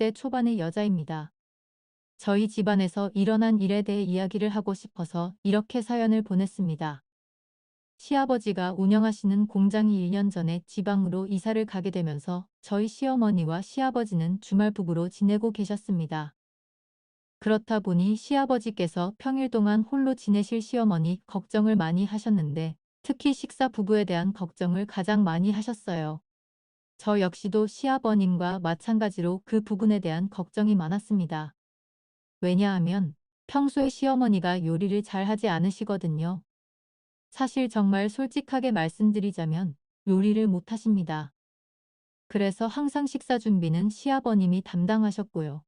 40대 초반의 여자입니다. 저희 집안에서 일어난 일에 대해 이야기를 하고 싶어서 이렇게 사연을 보냈습니다. 시아버지가 운영하시는 공장이 1년 전에 지방으로 이사를 가게 되면서 저희 시어머니와 시아버지는 주말 부부로 지내고 계셨습니다. 그렇다 보니 시아버지께서 평일 동안 홀로 지내실 시어머니 걱정을 많이 하셨는데 특히 식사 부부에 대한 걱정을 가장 많이 하셨어요. 저 역시도 시아버님과 마찬가지로 그 부분에 대한 걱정이 많았습니다. 왜냐하면 평소에 시어머니가 요리를 잘 하지 않으시거든요. 사실 정말 솔직하게 말씀드리자면 요리를 못 하십니다. 그래서 항상 식사 준비는 시아버님이 담당하셨고요.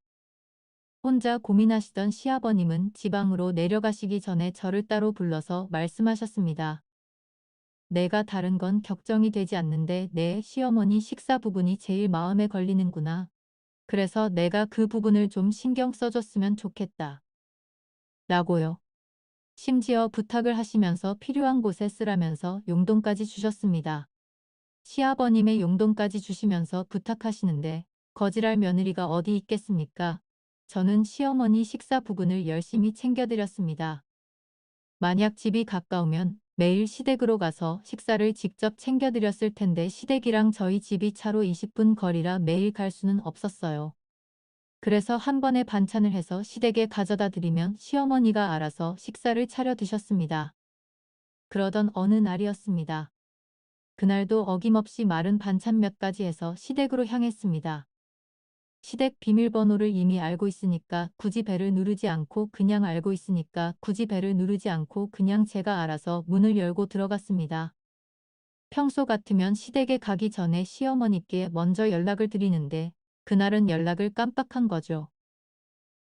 혼자 고민하시던 시아버님은 지방으로 내려가시기 전에 저를 따로 불러서 말씀하셨습니다. 내가 다른 건 걱정이 되지 않는데 내 시어머니 식사 부분이 제일 마음에 걸리는구나. 그래서 내가 그 부분을 좀 신경 써줬으면 좋겠다. 라고요. 심지어 부탁을 하시면서 필요한 곳에 쓰라면서 용돈까지 주셨습니다. 시아버님의 용돈까지 주시면서 부탁하시는데 거절할 며느리가 어디 있겠습니까? 저는 시어머니 식사 부분을 열심히 챙겨드렸습니다. 만약 집이 가까우면 매일 시댁으로 가서 식사를 직접 챙겨드렸을 텐데 시댁이랑 저희 집이 차로 20분 거리라 매일 갈 수는 없었어요. 그래서 한 번에 반찬을 해서 시댁에 가져다 드리면 시어머니가 알아서 식사를 차려 드셨습니다. 그러던 어느 날이었습니다. 그날도 어김없이 마른 반찬 몇 가지 해서 시댁으로 향했습니다. 시댁 비밀번호를 이미 알고 있으니까 굳이 벨을 누르지 않고 그냥 알고 있으니까 굳이 벨을 누르지 않고 그냥 제가 알아서 문을 열고 들어갔습니다. 평소 같으면 시댁에 가기 전에 시어머니께 먼저 연락을 드리는데 그날은 연락을 깜빡한 거죠.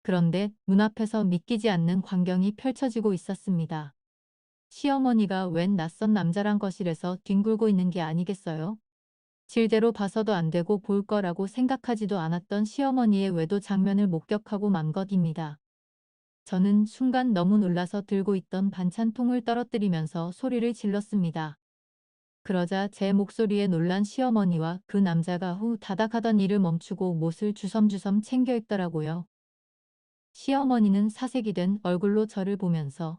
그런데 눈앞에서 믿기지 않는 광경이 펼쳐지고 있었습니다. 시어머니가 웬 낯선 남자랑 거실에서 뒹굴고 있는 게 아니겠어요? 질대로 봐서도 안 되고 볼 거라고 생각하지도 않았던 시어머니의 외도 장면을 목격하고 만 것입니다. 저는 순간 너무 놀라서 들고 있던 반찬통을 떨어뜨리면서 소리를 질렀습니다. 그러자 제 목소리에 놀란 시어머니와 그 남자가 후다닥 하던 일을 멈추고 못을 주섬주섬 챙겨 입더라고요. 시어머니는 사색이 된 얼굴로 저를 보면서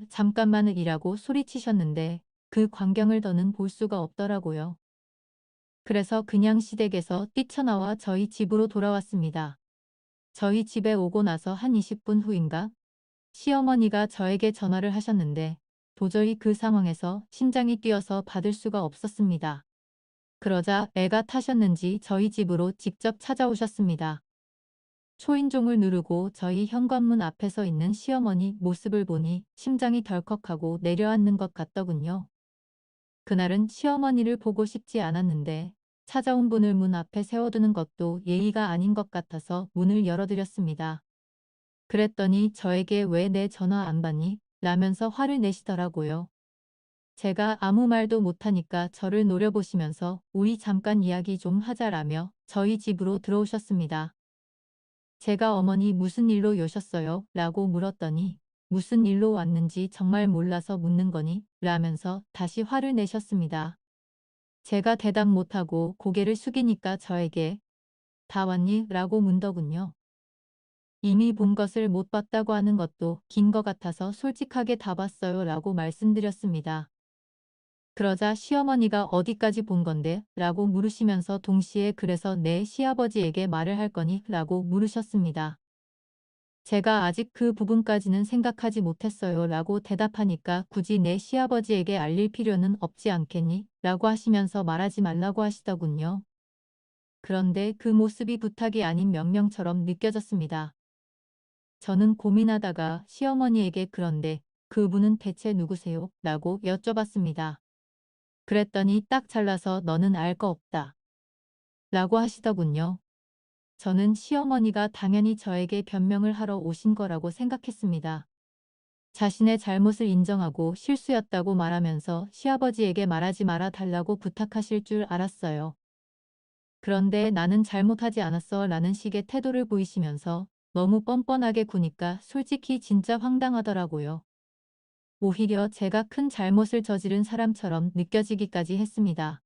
잠깐만이라고 소리치셨는데 그 광경을 더는 볼 수가 없더라고요. 그래서 그냥 시댁에서 뛰쳐나와 저희 집으로 돌아왔습니다. 저희 집에 오고 나서 한 20분 후인가 시어머니가 저에게 전화를 하셨는데 도저히 그 상황에서 심장이 뛰어서 받을 수가 없었습니다. 그러자 애가 타셨는지 저희 집으로 직접 찾아오셨습니다. 초인종을 누르고 저희 현관문 앞에 서 있는 시어머니 모습을 보니 심장이 덜컥하고 내려앉는 것 같더군요. 그날은 시어머니를 보고 싶지 않았는데 찾아온 분을 문 앞에 세워두는 것도 예의가 아닌 것 같아서 문을 열어드렸습니다. 그랬더니 저에게 왜 내 전화 안 받니? 라면서 화를 내시더라고요. 제가 아무 말도 못하니까 저를 노려보시면서 우리 잠깐 이야기 좀 하자라며 저희 집으로 들어오셨습니다. 제가 어머니 무슨 일로 오셨어요? 라고 물었더니 무슨 일로 왔는지 정말 몰라서 묻는 거니? 라면서 다시 화를 내셨습니다. 제가 대답 못하고 고개를 숙이니까 저에게 다 왔니? 라고 문더군요. 이미 본 것을 못 봤다고 하는 것도 긴 것 같아서 솔직하게 다 봤어요 라고 말씀드렸습니다. 그러자 시어머니가 어디까지 본 건데? 라고 물으시면서 동시에 그래서 내 시아버지에게 말을 할 거니? 라고 물으셨습니다. 제가 아직 그 부분까지는 생각하지 못했어요 라고 대답하니까 굳이 내 시아버지에게 알릴 필요는 없지 않겠니? 라고 하시면서 말하지 말라고 하시더군요. 그런데 그 모습이 부탁이 아닌 명령처럼 느껴졌습니다. 저는 고민하다가 시어머니에게 그런데 그분은 대체 누구세요? 라고 여쭤봤습니다. 그랬더니 딱 잘라서 너는 알 거 없다. 라고 하시더군요. 저는 시어머니가 당연히 저에게 변명을 하러 오신 거라고 생각했습니다. 자신의 잘못을 인정하고 실수였다고 말하면서 시아버지에게 말하지 말아 달라고 부탁하실 줄 알았어요. 그런데 나는 잘못하지 않았어 라는 식의 태도를 보이시면서 너무 뻔뻔하게 구니까 솔직히 진짜 황당하더라고요. 오히려 제가 큰 잘못을 저지른 사람처럼 느껴지기까지 했습니다.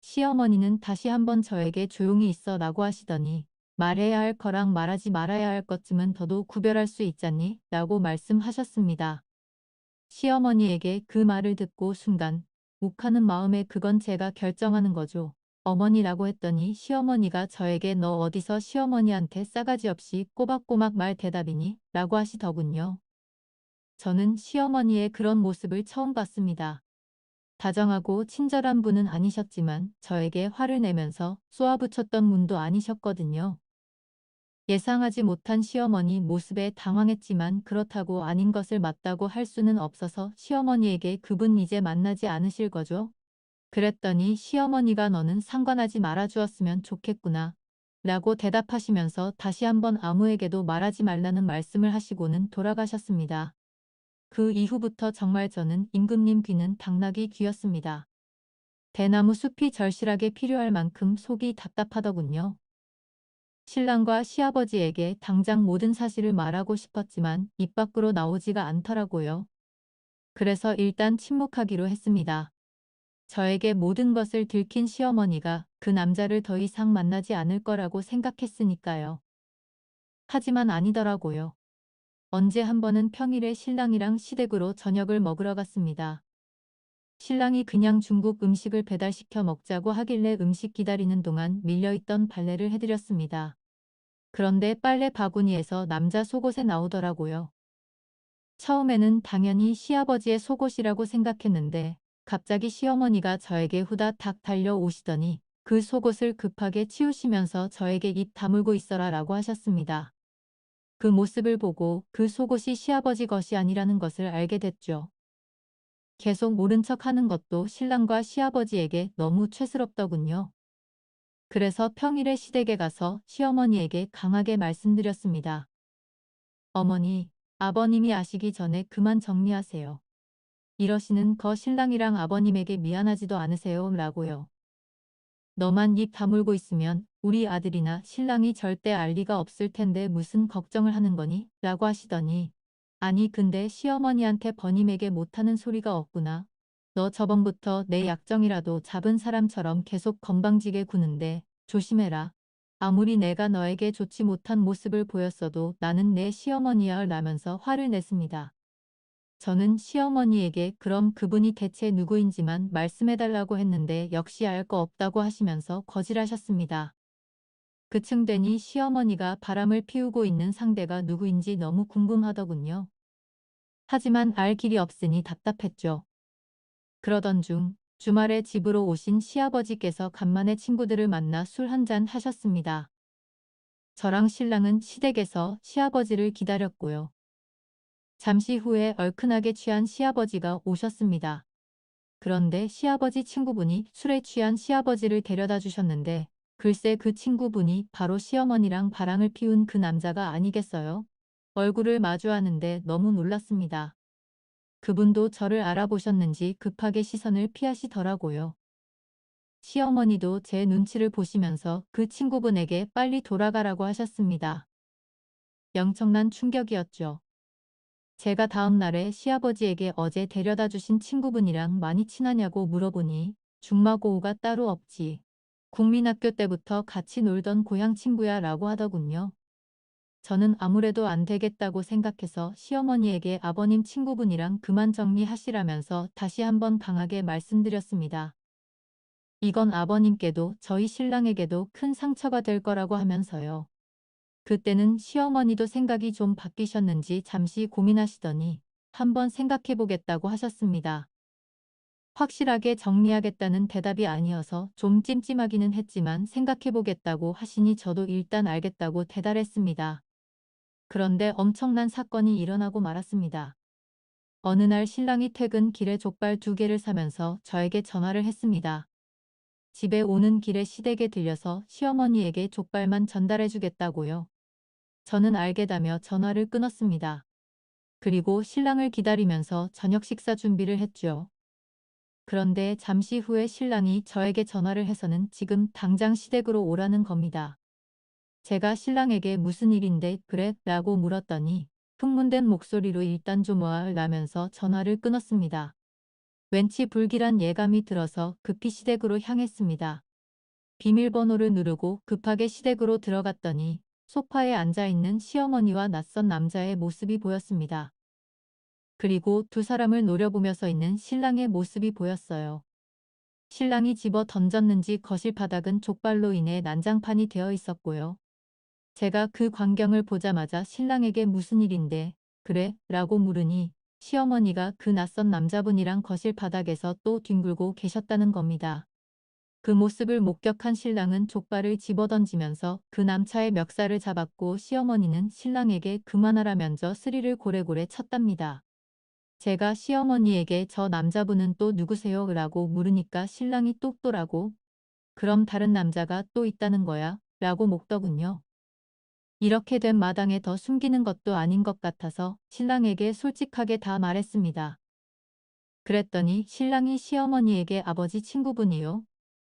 시어머니는 다시 한번 저에게 조용히 있어 라고 하시더니 말해야 할 거랑 말하지 말아야 할 것쯤은 더도 구별할 수 있잖니? 라고 말씀하셨습니다. 시어머니에게 그 말을 듣고 순간 욱하는 마음에 그건 제가 결정하는 거죠. 어머니라고 했더니 시어머니가 저에게 너 어디서 시어머니한테 싸가지 없이 꼬박꼬박 말 대답이니? 라고 하시더군요. 저는 시어머니의 그런 모습을 처음 봤습니다. 다정하고 친절한 분은 아니셨지만 저에게 화를 내면서 쏘아붙였던 분도 아니셨거든요. 예상하지 못한 시어머니 모습에 당황했지만 그렇다고 아닌 것을 맞다고 할 수는 없어서 시어머니에게 그분 이제 만나지 않으실 거죠? 그랬더니 시어머니가 너는 상관하지 말아 주었으면 좋겠구나 라고 대답하시면서 다시 한번 아무에게도 말하지 말라는 말씀을 하시고는 돌아가셨습니다. 그 이후부터 정말 저는 임금님 귀는 당나귀 귀였습니다. 대나무 숲이 절실하게 필요할 만큼 속이 답답하더군요. 신랑과 시아버지에게 당장 모든 사실을 말하고 싶었지만 입 밖으로 나오지가 않더라고요. 그래서 일단 침묵하기로 했습니다. 저에게 모든 것을 들킨 시어머니가 그 남자를 더 이상 만나지 않을 거라고 생각했으니까요. 하지만 아니더라고요. 언제 한 번은 평일에 신랑이랑 시댁으로 저녁을 먹으러 갔습니다. 신랑이 그냥 중국 음식을 배달시켜 먹자고 하길래 음식 기다리는 동안 밀려있던 빨래를 해드렸습니다. 그런데 빨래 바구니에서 남자 속옷에 나오더라고요. 처음에는 당연히 시아버지의 속옷이라고 생각했는데 갑자기 시어머니가 저에게 후다닥 달려오시더니 그 속옷을 급하게 치우시면서 저에게 입 다물고 있어라 라고 하셨습니다. 그 모습을 보고 그 속옷이 시아버지 것이 아니라는 것을 알게 됐죠. 계속 모른 척하는 것도 신랑과 시아버지에게 너무 최스럽더군요. 그래서 평일에 시댁에 가서 시어머니에게 강하게 말씀드렸습니다. 어머니, 아버님이 아시기 전에 그만 정리하세요. 이러시는 거 신랑이랑 아버님에게 미안하지도 않으세요? 라고요. 너만 입 다물고 있으면 우리 아들이나 신랑이 절대 알 리가 없을 텐데 무슨 걱정을 하는 거니? 라고 하시더니 아니 근데 시어머니한테 버님에게 못하는 소리가 없구나. 너 저번부터 내 약정이라도 잡은 사람처럼 계속 건방지게 구는데 조심해라. 아무리 내가 너에게 좋지 못한 모습을 보였어도 나는 내 시어머니야 라면서 화를 냈습니다. 저는 시어머니에게 그럼 그분이 대체 누구인지만 말씀해달라고 했는데 역시 알 거 없다고 하시면서 거질하셨습니다. 그층 되니 시어머니가 바람을 피우고 있는 상대가 누구인지 너무 궁금하더군요. 하지만 알 길이 없으니 답답했죠. 그러던 중 주말에 집으로 오신 시아버지께서 간만에 친구들을 만나 술 한잔 하셨습니다. 저랑 신랑은 시댁에서 시아버지를 기다렸고요. 잠시 후에 얼큰하게 취한 시아버지가 오셨습니다. 그런데 시아버지 친구분이 술에 취한 시아버지를 데려다 주셨는데 글쎄 그 친구분이 바로 시어머니랑 바람을 피운 그 남자가 아니겠어요? 얼굴을 마주하는데 너무 놀랐습니다. 그분도 저를 알아보셨는지 급하게 시선을 피하시더라고요. 시어머니도 제 눈치를 보시면서 그 친구분에게 빨리 돌아가라고 하셨습니다. 영청난 충격이었죠. 제가 다음 날에 시아버지에게 어제 데려다 주신 친구분이랑 많이 친하냐고 물어보니 중마고우가 따로 없지. 국민학교 때부터 같이 놀던 고향 친구야 라고 하더군요. 저는 아무래도 안 되겠다고 생각해서 시어머니에게 아버님 친구분이랑 그만 정리하시라면서 다시 한번 강하게 말씀드렸습니다. 이건 아버님께도 저희 신랑에게도 큰 상처가 될 거라고 하면서요. 그때는 시어머니도 생각이 좀 바뀌셨는지 잠시 고민하시더니 한번 생각해 보겠다고 하셨습니다. 확실하게 정리하겠다는 대답이 아니어서 좀 찜찜하기는 했지만 생각해 보겠다고 하시니 저도 일단 알겠다고 대답했습니다. 그런데 엄청난 사건이 일어나고 말았습니다. 어느 날 신랑이 퇴근 길에 족발 2개를 사면서 저에게 전화를 했습니다. 집에 오는 길에 시댁에 들려서 시어머니에게 족발만 전달해 주겠다고요. 저는 알겠다며 전화를 끊었습니다. 그리고 신랑을 기다리면서 저녁 식사 준비를 했죠. 그런데 잠시 후에 신랑이 저에게 전화를 해서는 지금 당장 시댁으로 오라는 겁니다. 제가 신랑에게 무슨 일인데 그래? 라고 물었더니 흥분된 목소리로 일단 좀 와 라면서 전화를 끊었습니다. 왠지 불길한 예감이 들어서 급히 시댁으로 향했습니다. 비밀번호를 누르고 급하게 시댁으로 들어갔더니 소파에 앉아있는 시어머니와 낯선 남자의 모습이 보였습니다. 그리고 두 사람을 노려보며 서 있는 신랑의 모습이 보였어요. 신랑이 집어 던졌는지 거실 바닥은 족발로 인해 난장판이 되어 있었고요. 제가 그 광경을 보자마자 신랑에게 무슨 일인데 그래? 라고 물으니 시어머니가 그 낯선 남자분이랑 거실 바닥에서 또 뒹굴고 계셨다는 겁니다. 그 모습을 목격한 신랑은 족발을 집어던지면서 그 남차의 멱살을 잡았고 시어머니는 신랑에게 그만하라면서 스리를 고래고래 쳤답니다. 제가 시어머니에게 저 남자분은 또 누구세요? 라고 물으니까 신랑이 똑또라고 그럼 다른 남자가 또 있다는 거야? 라고 목더군요. 이렇게 된 마당에 더 숨기는 것도 아닌 것 같아서 신랑에게 솔직하게 다 말했습니다. 그랬더니 신랑이 시어머니에게 아버지 친구분이요.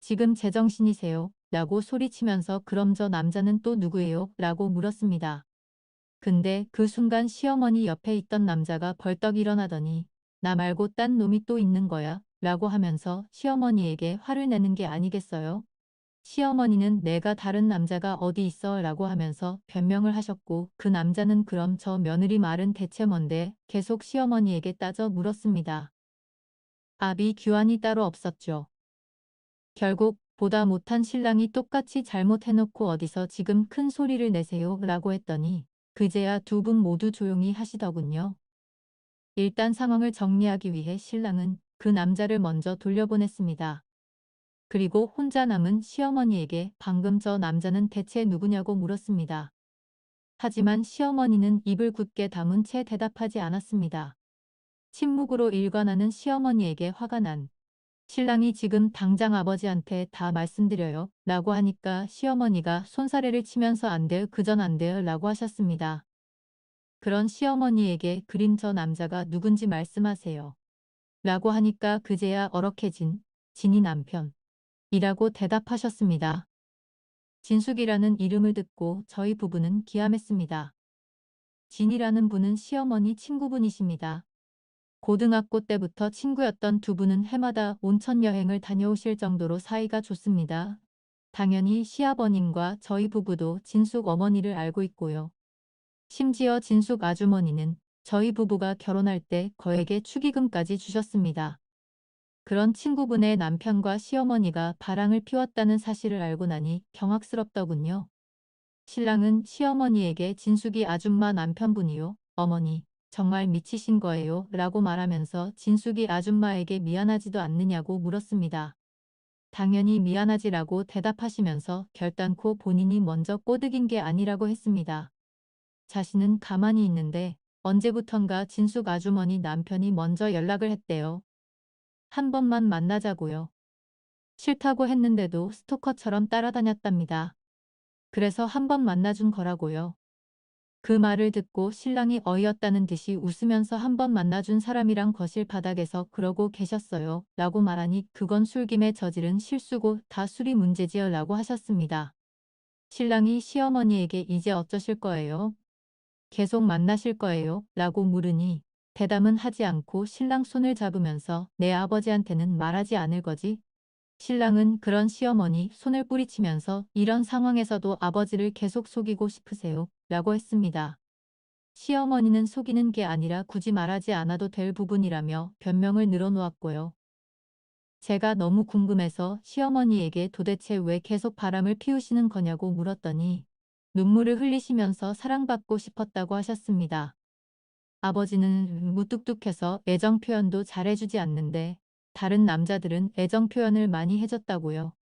지금 제정신이세요? 라고 소리치면서 그럼 저 남자는 또 누구예요? 라고 물었습니다. 근데 그 순간 시어머니 옆에 있던 남자가 벌떡 일어나더니 나 말고 딴 놈이 또 있는 거야? 라고 하면서 시어머니에게 화를 내는 게 아니겠어요? 시어머니는 내가 다른 남자가 어디 있어? 라고 하면서 변명을 하셨고 그 남자는 그럼 저 며느리 말은 대체 뭔데? 계속 시어머니에게 따져 물었습니다. 아비 규환이 따로 없었죠. 결국 보다 못한 신랑이 똑같이 잘못해놓고 어디서 지금 큰 소리를 내세요? 라고 했더니 그제야 두 분 모두 조용히 하시더군요. 일단 상황을 정리하기 위해 신랑은 그 남자를 먼저 돌려보냈습니다. 그리고 혼자 남은 시어머니에게 방금 저 남자는 대체 누구냐고 물었습니다. 하지만 시어머니는 입을 굳게 다문 채 대답하지 않았습니다. 침묵으로 일관하는 시어머니에게 화가 난 신랑이 지금 당장 아버지한테 다 말씀드려요 라고 하니까 시어머니가 손사래를 치면서 안 돼요 그전 안 돼요 라고 하셨습니다. 그런 시어머니에게 그림 저 남자가 누군지 말씀하세요 라고 하니까 그제야 어럭해진 진이 남편 이라고 대답하셨습니다. 진숙이라는 이름을 듣고 저희 부부는 기함했습니다. 진이라는 분은 시어머니 친구분이십니다. 고등학교 때부터 친구였던 두 분은 해마다 온천 여행을 다녀오실 정도로 사이가 좋습니다. 당연히 시아버님과 저희 부부도 진숙 어머니를 알고 있고요. 심지어 진숙 아주머니는 저희 부부가 결혼할 때 거액의 축의금까지 주셨습니다. 그런 친구분의 남편과 시어머니가 바람을 피웠다는 사실을 알고 나니 경악스럽더군요. 신랑은 시어머니에게 진숙이 아줌마 남편분이요. 어머니, 정말 미치신 거예요? 라고 말하면서 진숙이 아줌마에게 미안하지도 않느냐고 물었습니다. 당연히 미안하지라고 대답하시면서 결단코 본인이 먼저 꼬드긴 게 아니라고 했습니다. 자신은 가만히 있는데 언제부턴가 진숙 아주머니 남편이 먼저 연락을 했대요. 한 번만 만나자고요. 싫다고 했는데도 스토커처럼 따라다녔답니다. 그래서 한 번 만나준 거라고요. 그 말을 듣고 신랑이 어이없다는 듯이 웃으면서 한 번 만나준 사람이랑 거실 바닥에서 그러고 계셨어요. 라고 말하니 그건 술김에 저지른 실수고 다 술이 문제지요 라고 하셨습니다. 신랑이 시어머니에게 이제 어쩌실 거예요? 계속 만나실 거예요? 라고 물으니 대답은 하지 않고 신랑 손을 잡으면서 내 아버지한테는 말하지 않을 거지? 신랑은 그런 시어머니 손을 뿌리치면서 이런 상황에서도 아버지를 계속 속이고 싶으세요? 라고 했습니다. 시어머니는 속이는 게 아니라 굳이 말하지 않아도 될 부분이라며 변명을 늘어놓았고요. 제가 너무 궁금해서 시어머니에게 도대체 왜 계속 바람을 피우시는 거냐고 물었더니 눈물을 흘리시면서 사랑받고 싶었다고 하셨습니다. 아버지는 무뚝뚝해서 애정 표현도 잘해주지 않는데 다른 남자들은 애정 표현을 많이 해줬다고요.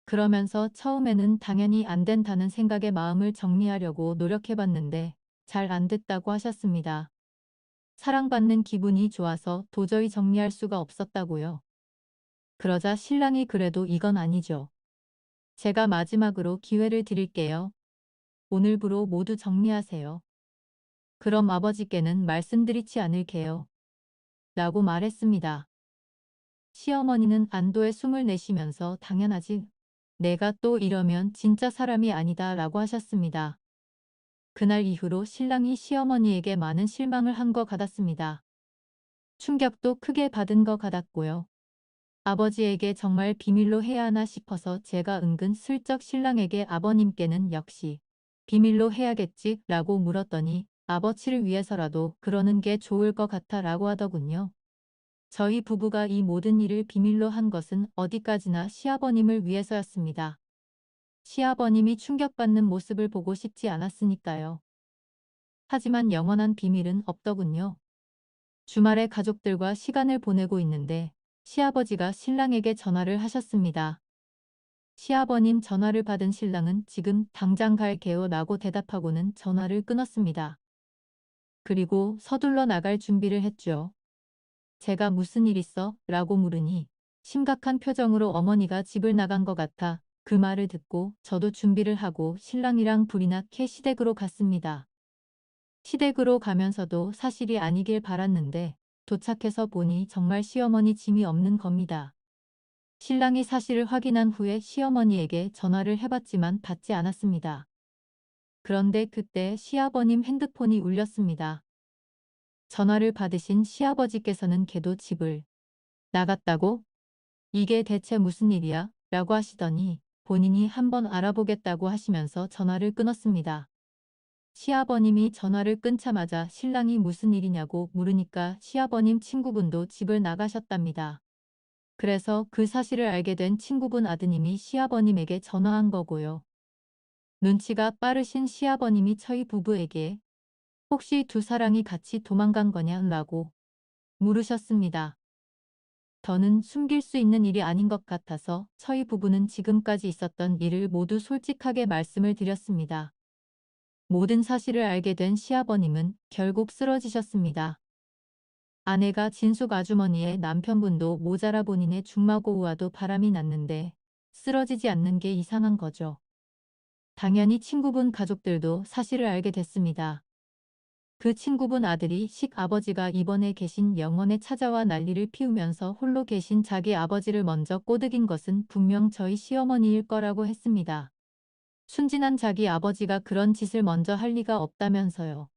그러면서 처음에는 당연히 안 된다는 생각에 마음을 정리하려고 노력해봤는데 잘 안 됐다고 하셨습니다. 사랑받는 기분이 좋아서 도저히 정리할 수가 없었다고요. 그러자 신랑이 그래도 이건 아니죠. 제가 마지막으로 기회를 드릴게요. 오늘부로 모두 정리하세요. 그럼 아버지께는 말씀드리지 않을게요. 라고 말했습니다. 시어머니는 안도의 숨을 내쉬면서 당연하지. 내가 또 이러면 진짜 사람이 아니다 라고 하셨습니다. 그날 이후로 신랑이 시어머니에게 많은 실망을 한 것 같았습니다. 충격도 크게 받은 것 같았고요. 아버지에게 정말 비밀로 해야 하나 싶어서 제가 은근 슬쩍 신랑에게 아버님께는 역시 비밀로 해야겠지 라고 물었더니 아버지를 위해서라도 그러는 게 좋을 것 같아 라고 하더군요. 저희 부부가 이 모든 일을 비밀로 한 것은 어디까지나 시아버님을 위해서였습니다. 시아버님이 충격받는 모습을 보고 싶지 않았으니까요. 하지만 영원한 비밀은 없더군요. 주말에 가족들과 시간을 보내고 있는데 시아버지가 신랑에게 전화를 하셨습니다. 시아버님 전화를 받은 신랑은 지금 당장 갈게요 라고 대답하고는 전화를 끊었습니다. 그리고 서둘러 나갈 준비를 했죠. 제가 무슨 일 있어? 라고 물으니 심각한 표정으로 어머니가 집을 나간 것 같아 그 말을 듣고 저도 준비를 하고 신랑이랑 불이 나게 시댁으로 갔습니다. 시댁으로 가면서도 사실이 아니길 바랐는데 도착해서 보니 정말 시어머니 짐이 없는 겁니다. 신랑이 사실을 확인한 후에 시어머니에게 전화를 해봤지만 받지 않았습니다. 그런데 그때 시아버님 핸드폰이 울렸습니다. 전화를 받으신 시아버지께서는 걔도 집을 나갔다고? 이게 대체 무슨 일이야? 라고 하시더니 본인이 한번 알아보겠다고 하시면서 전화를 끊었습니다. 시아버님이 전화를 끊자마자 신랑이 무슨 일이냐고 물으니까 시아버님 친구분도 집을 나가셨답니다. 그래서 그 사실을 알게 된 친구분 아드님이 시아버님에게 전화한 거고요. 눈치가 빠르신 시아버님이 저희 부부에게 혹시 두 사람이 같이 도망간 거냐라고 물으셨습니다. 더는 숨길 수 있는 일이 아닌 것 같아서 저희 부부는 지금까지 있었던 일을 모두 솔직하게 말씀을 드렸습니다. 모든 사실을 알게 된 시아버님은 결국 쓰러지셨습니다. 아내가 진숙 아주머니의 남편분도 모자라 본인의 중마고우와도 바람이 났는데 쓰러지지 않는 게 이상한 거죠. 당연히 친구분 가족들도 사실을 알게 됐습니다. 그 친구분 아들이 식아버지가 입원해 계신 영원에 찾아와 난리를 피우면서 홀로 계신 자기 아버지를 먼저 꼬드긴 것은 분명 저희 시어머니일 거라고 했습니다. 순진한 자기 아버지가 그런 짓을 먼저 할 리가 없다면서요.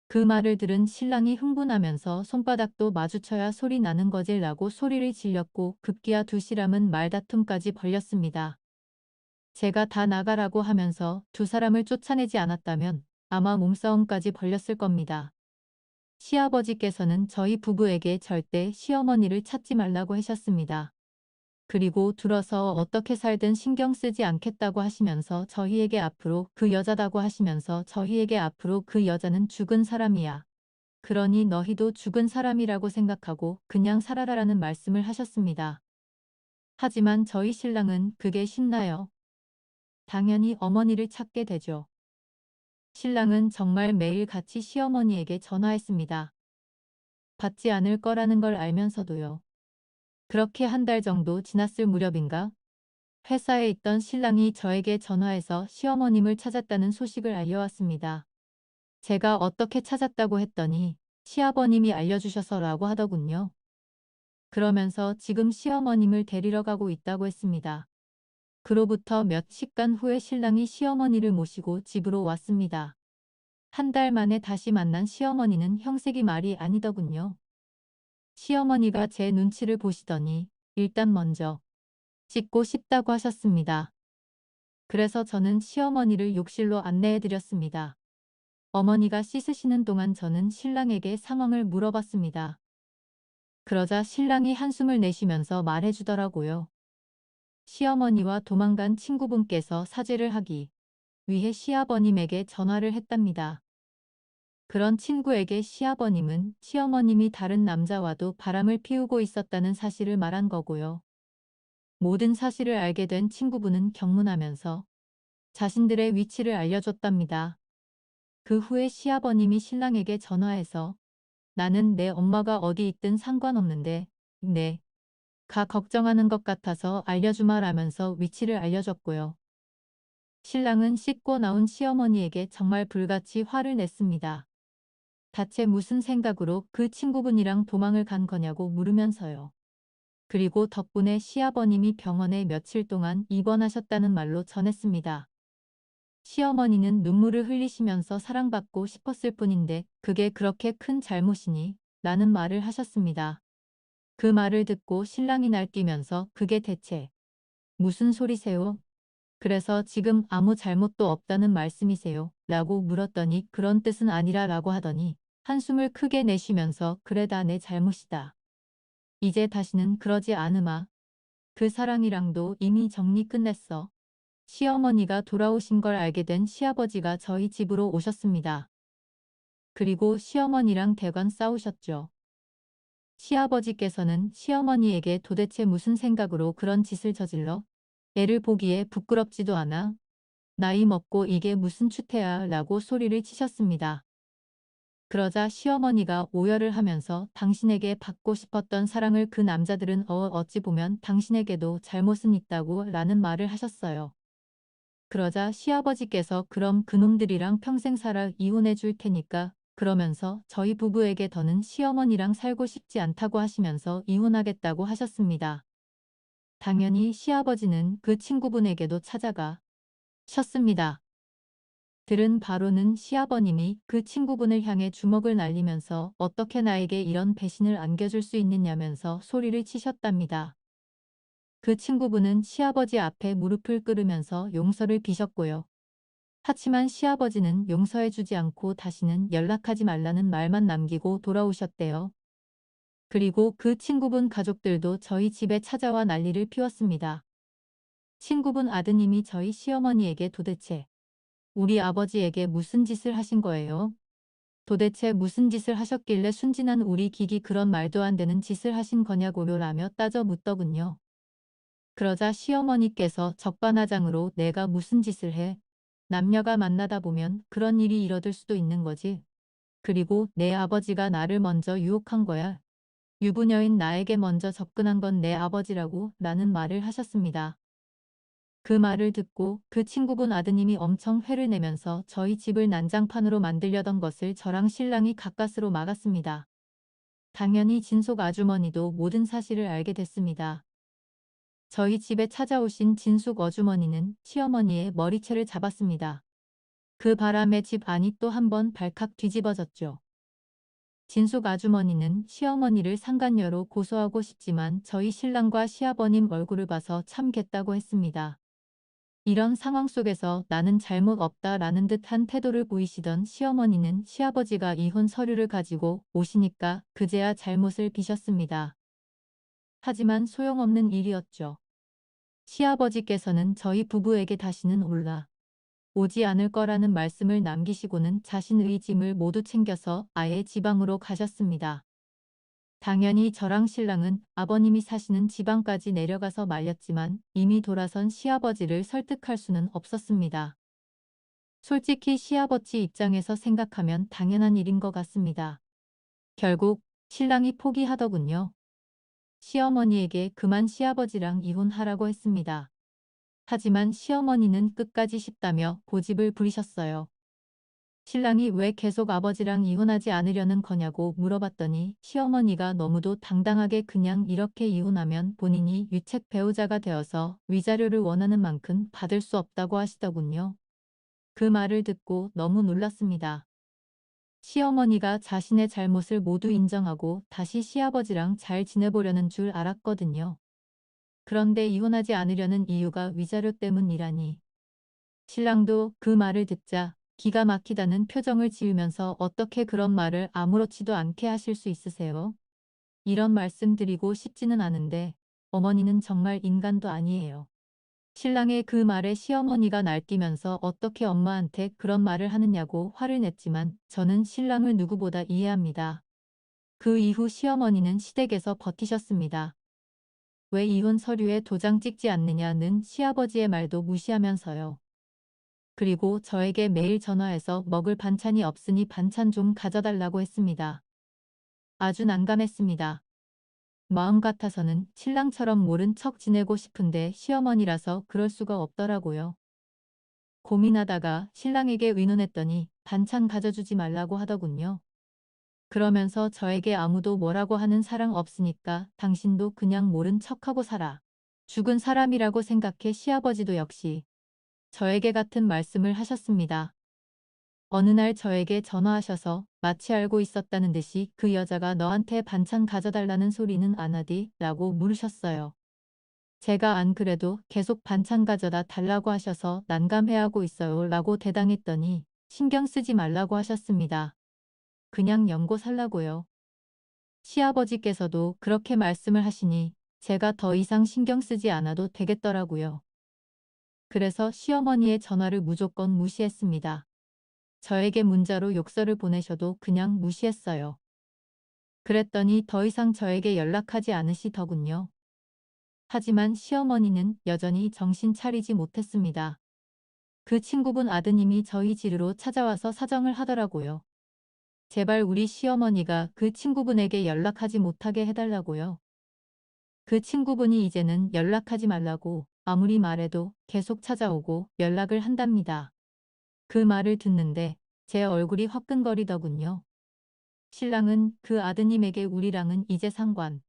그 말을 들은 신랑이 흥분하면서 손바닥도 마주쳐야 소리 나는 거질라고 소리를 질렸고 급기야 두 사람은 말다툼까지 벌였습니다. 제가 다 나가라고 하면서 두 사람을 쫓아내지 않았다면 아마 몸싸움까지 벌였을 겁니다. 시아버지께서는 저희 부부에게 절대 시어머니를 찾지 말라고 하셨습니다. 그리고 들어서 어떻게 살든 신경 쓰지 않겠다고 하시면서 저희에게 앞으로 그 여자다고 하시면서 저희에게 앞으로 그 여자는 죽은 사람이야. 그러니 너희도 죽은 사람이라고 생각하고 그냥 살아라라는 말씀을 하셨습니다. 하지만 저희 신랑은 그게 신나요. 당연히 어머니를 찾게 되죠. 신랑은 정말 매일같이 시어머니에게 전화했습니다. 받지 않을 거라는 걸 알면서도요. 그렇게 한 달 정도 지났을 무렵인가 회사에 있던 신랑이 저에게 전화해서 시어머님을 찾았다는 소식을 알려왔습니다. 제가 어떻게 찾았다고 했더니 시아버님이 알려주셔서라고 하더군요. 그러면서 지금 시어머님을 데리러 가고 있다고 했습니다. 그로부터 몇 시간 후에 신랑이 시어머니를 모시고 집으로 왔습니다. 한 달 만에 다시 만난 시어머니는 형색이 말이 아니더군요. 시어머니가 제 눈치를 보시더니 일단 먼저 씻고 싶다고 하셨습니다. 그래서 저는 시어머니를 욕실로 안내해드렸습니다. 어머니가 씻으시는 동안 저는 신랑에게 상황을 물어봤습니다. 그러자 신랑이 한숨을 내쉬면서 말해주더라고요. 시어머니와 도망간 친구분께서 사죄를 하기 위해 시아버님에게 전화를 했답니다. 그런 친구에게 시아버님은 시어머님이 다른 남자와도 바람을 피우고 있었다는 사실을 말한 거고요. 모든 사실을 알게 된 친구분은 경문하면서 자신들의 위치를 알려줬답니다. 그 후에 시아버님이 신랑에게 전화해서 나는 내 엄마가 어디 있든 상관없는데 가 걱정하는 것 같아서 알려주마라면서 위치를 알려줬고요. 신랑은 씻고 나온 시어머니에게 정말 불같이 화를 냈습니다. 대체 무슨 생각으로 그 친구분이랑 도망을 간 거냐고 물으면서요. 그리고 덕분에 시아버님이 병원에 며칠 동안 입원하셨다는 말로 전했습니다. 시어머니는 눈물을 흘리시면서 사랑받고 싶었을 뿐인데 그게 그렇게 큰 잘못이니? 라는 말을 하셨습니다. 그 말을 듣고 신랑이 날뛰면서 그게 대체 무슨 소리세요? 그래서 지금 아무 잘못도 없다는 말씀이세요? 라고 물었더니 그런 뜻은 아니라 라고 하더니 한숨을 크게 내쉬면서 그래 다 내 잘못이다. 이제 다시는 그러지 않으마. 그 사랑이랑도 이미 정리 끝냈어. 시어머니가 돌아오신 걸 알게 된 시아버지가 저희 집으로 오셨습니다. 그리고 시어머니랑 대관 싸우셨죠. 시아버지께서는 시어머니에게 도대체 무슨 생각으로 그런 짓을 저질러? 애를 보기에 부끄럽지도 않아? 나이 먹고 이게 무슨 추태야 라고 소리를 치셨습니다. 그러자 시어머니가 오열을 하면서 당신에게 받고 싶었던 사랑을 그 남자들은 어찌 보면 당신에게도 잘못은 있다고 라는 말을 하셨어요. 그러자 시아버지께서 그럼 그놈들이랑 평생 살아 이혼해 줄 테니까 그러면서 저희 부부에게 더는 시어머니랑 살고 싶지 않다고 하시면서 이혼하겠다고 하셨습니다. 당연히 시아버지는 그 친구분에게도 찾아가 셨습니다. 들은 바로는 시아버님이 그 친구분을 향해 주먹을 날리면서 어떻게 나에게 이런 배신을 안겨줄 수 있느냐면서 소리를 치셨답니다. 그 친구분은 시아버지 앞에 무릎을 꿇으면서 용서를 비셨고요. 하지만 시아버지는 용서해주지 않고 다시는 연락하지 말라는 말만 남기고 돌아오셨대요. 그리고 그 친구분 가족들도 저희 집에 찾아와 난리를 피웠습니다. 친구분 아드님이 저희 시어머니에게 도대체 우리 아버지에게 무슨 짓을 하신 거예요? 도대체 무슨 짓을 하셨길래 순진한 우리 기기 그런 말도 안 되는 짓을 하신 거냐고요 라며 따져 묻더군요. 그러자 시어머니께서 적반하장으로 내가 무슨 짓을 해? 남녀가 만나다 보면 그런 일이 일어들 수도 있는 거지. 그리고 내 아버지가 나를 먼저 유혹한 거야. 유부녀인 나에게 먼저 접근한 건 내 아버지라고 라는 말을 하셨습니다. 그 말을 듣고 그 친구분 아드님이 엄청 회를 내면서 저희 집을 난장판으로 만들려던 것을 저랑 신랑이 가까스로 막았습니다. 당연히 진속 아주머니도 모든 사실을 알게 됐습니다. 저희 집에 찾아오신 진숙 아주머니는 시어머니의 머리채를 잡았습니다. 그 바람에 집 안이 또 한 번 발칵 뒤집어졌죠. 진숙 아주머니는 시어머니를 상간녀로 고소하고 싶지만 저희 신랑과 시아버님 얼굴을 봐서 참겠다고 했습니다. 이런 상황 속에서 나는 잘못 없다라는 듯한 태도를 보이시던 시어머니는 시아버지가 이혼 서류를 가지고 오시니까 그제야 잘못을 비셨습니다. 하지만 소용없는 일이었죠. 시아버지께서는 저희 부부에게 다시는 올라 오지 않을 거라는 말씀을 남기시고는 자신의 짐을 모두 챙겨서 아예 지방으로 가셨습니다. 당연히 저랑 신랑은 아버님이 사시는 지방까지 내려가서 말렸지만 이미 돌아선 시아버지를 설득할 수는 없었습니다. 솔직히 시아버지 입장에서 생각하면 당연한 일인 것 같습니다. 결국 신랑이 포기하더군요. 시어머니에게 그만 시아버지랑 이혼하라고 했습니다. 하지만 시어머니는 끝까지 싶다며 고집을 부리셨어요. 신랑이 왜 계속 아버지랑 이혼하지 않으려는 거냐고 물어봤더니 시어머니가 너무도 당당하게 그냥 이렇게 이혼하면 본인이 유책 배우자가 되어서 위자료를 원하는 만큼 받을 수 없다고 하시더군요. 그 말을 듣고 너무 놀랐습니다. 시어머니가 자신의 잘못을 모두 인정하고 다시 시아버지랑 잘 지내보려는 줄 알았거든요. 그런데 이혼하지 않으려는 이유가 위자료 때문이라니. 신랑도 그 말을 듣자 기가 막히다는 표정을 지으면서 어떻게 그런 말을 아무렇지도 않게 하실 수 있으세요? 이런 말씀 드리고 싶지는 않은데 어머니는 정말 인간도 아니에요. 신랑의 그 말에 시어머니가 날뛰면서 어떻게 엄마한테 그런 말을 하느냐고 화를 냈지만 저는 신랑을 누구보다 이해합니다. 그 이후 시어머니는 시댁에서 버티셨습니다. 왜 이혼 서류에 도장 찍지 않느냐는 시아버지의 말도 무시하면서요. 그리고 저에게 매일 전화해서 먹을 반찬이 없으니 반찬 좀 가져달라고 했습니다. 아주 난감했습니다. 마음 같아서는 신랑처럼 모른 척 지내고 싶은데 시어머니라서 그럴 수가 없더라고요. 고민하다가 신랑에게 의논했더니 반찬 가져주지 말라고 하더군요. 그러면서 저에게 아무도 뭐라고 하는 사람 없으니까 당신도 그냥 모른 척하고 살아. 죽은 사람이라고 생각해 시아버지도 역시 저에게 같은 말씀을 하셨습니다. 어느 날 저에게 전화하셔서 마치 알고 있었다는 듯이 그 여자가 너한테 반찬 가져달라는 소리는 안 하디? 라고 물으셨어요. 제가 안 그래도 계속 반찬 가져다 달라고 하셔서 난감해하고 있어요 라고 대답했더니 신경 쓰지 말라고 하셨습니다. 그냥 연고 살라고요. 시아버지께서도 그렇게 말씀을 하시니 제가 더 이상 신경 쓰지 않아도 되겠더라고요. 그래서 시어머니의 전화를 무조건 무시했습니다. 저에게 문자로 욕설을 보내셔도 그냥 무시했어요. 그랬더니 더 이상 저에게 연락하지 않으시더군요. 하지만 시어머니는 여전히 정신 차리지 못했습니다. 그 친구분 아드님이 저희 집으로 찾아와서 사정을 하더라고요. 제발 우리 시어머니가 그 친구분에게 연락하지 못하게 해달라고요. 그 친구분이 이제는 연락하지 말라고 아무리 말해도 계속 찾아오고 연락을 한답니다. 그 말을 듣는데 제 얼굴이 화끈거리더군요. 신랑은 그 아드님에게 우리랑은 이제 상관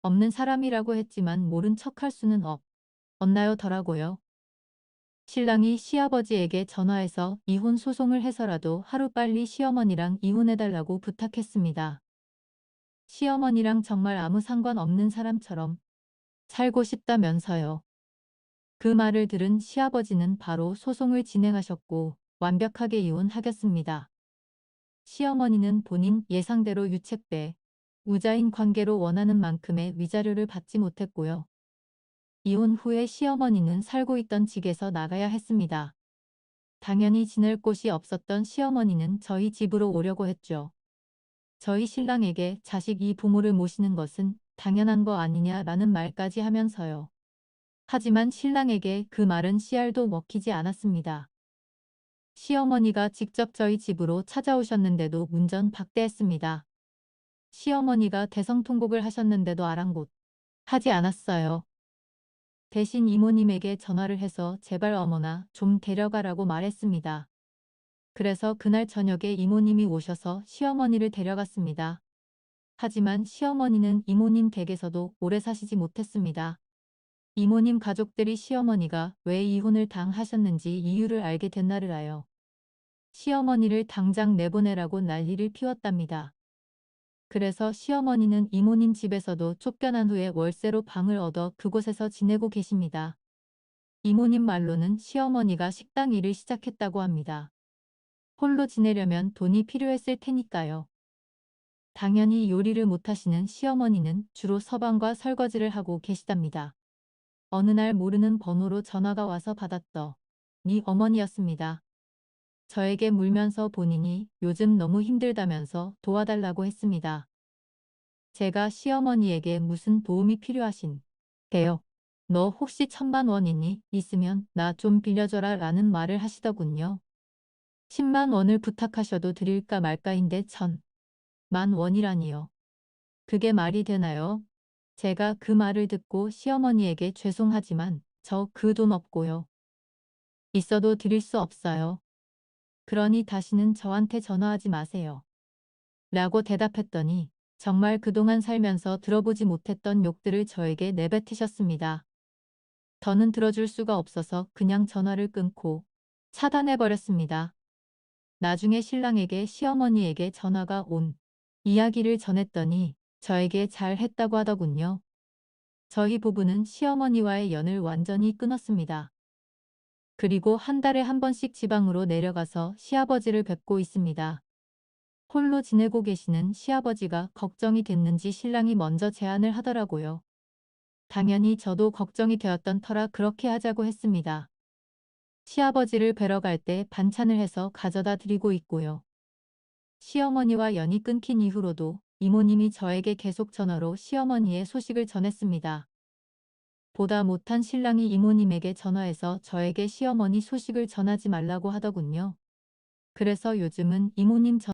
없는 사람이라고 했지만 모른 척할 수는 없나요 더라고요. 신랑이 시아버지에게 전화해서 이혼 소송을 해서라도 하루빨리 시어머니랑 이혼해달라고 부탁했습니다. 시어머니랑 정말 아무 상관없는 사람처럼 살고 싶다면서요. 그 말을 들은 시아버지는 바로 소송을 진행하셨고 완벽하게 이혼하겠습니다. 시어머니는 본인 예상대로 유책배, 우자인 관계로 원하는 만큼의 위자료를 받지 못했고요. 이혼 후에 시어머니는 살고 있던 집에서 나가야 했습니다. 당연히 지낼 곳이 없었던 시어머니는 저희 집으로 오려고 했죠. 저희 신랑에게 자식이 부모를 모시는 것은 당연한 거 아니냐라는 말까지 하면서요. 하지만 신랑에게 그 말은 씨알도 먹히지 않았습니다. 시어머니가 직접 저희 집으로 찾아오셨는데도 문전박대했습니다. 시어머니가 대성통곡을 하셨는데도 아랑곳 하지 않았어요. 대신 이모님에게 전화를 해서 제발 어머나 좀 데려가라고 말했습니다. 그래서 그날 저녁에 이모님이 오셔서 시어머니를 데려갔습니다. 하지만 시어머니는 이모님 댁에서도 오래 사시지 못했습니다. 이모님 가족들이 시어머니가 왜 이혼을 당하셨는지 이유를 알게 된 날을 하여 시어머니를 당장 내보내라고 난리를 피웠답니다. 그래서 시어머니는 이모님 집에서도 쫓겨난 후에 월세로 방을 얻어 그곳에서 지내고 계십니다. 이모님 말로는 시어머니가 식당 일을 시작했다고 합니다. 홀로 지내려면 돈이 필요했을 테니까요. 당연히 요리를 못하시는 시어머니는 주로 서방과 설거지를 하고 계시답니다. 어느 날 모르는 번호로 전화가 와서 받았더니 어머니였습니다. 저에게 물면서 본인이 요즘 너무 힘들다면서 도와달라고 했습니다. 제가 시어머니에게 무슨 도움이 필요하신데요? 너 혹시 1,000만 원 있니? 있으면 나 좀 빌려줘라 라는 말을 하시더군요. 10만 원을 부탁하셔도 드릴까 말까인데 1,000만 원이라니요. 그게 말이 되나요? 제가 그 말을 듣고 시어머니에게 죄송하지만 저 그 돈 없고요. 있어도 드릴 수 없어요. 그러니 다시는 저한테 전화하지 마세요. 라고 대답했더니 정말 그동안 살면서 들어보지 못했던 욕들을 저에게 내뱉으셨습니다. 더는 들어줄 수가 없어서 그냥 전화를 끊고 차단해버렸습니다. 나중에 신랑에게 시어머니에게 전화가 온 이야기를 전했더니 저에게 잘 했다고 하더군요. 저희 부부는 시어머니와의 연을 완전히 끊었습니다. 그리고 한 달에 한 번씩 지방으로 내려가서 시아버지를 뵙고 있습니다. 홀로 지내고 계시는 시아버지가 걱정이 됐는지 신랑이 먼저 제안을 하더라고요. 당연히 저도 걱정이 되었던 터라 그렇게 하자고 했습니다. 시아버지를 뵈러 갈 때 반찬을 해서 가져다 드리고 있고요. 시어머니와 연이 끊긴 이후로도 이모님이 저에게 계속 전화로 시어머니의 소식을 전했습니다. 보다 못한 신랑이 이모님에게 전화해서 저에게 시어머니 소식을 전하지 말라고 하더군요. 그래서 요즘은 이모님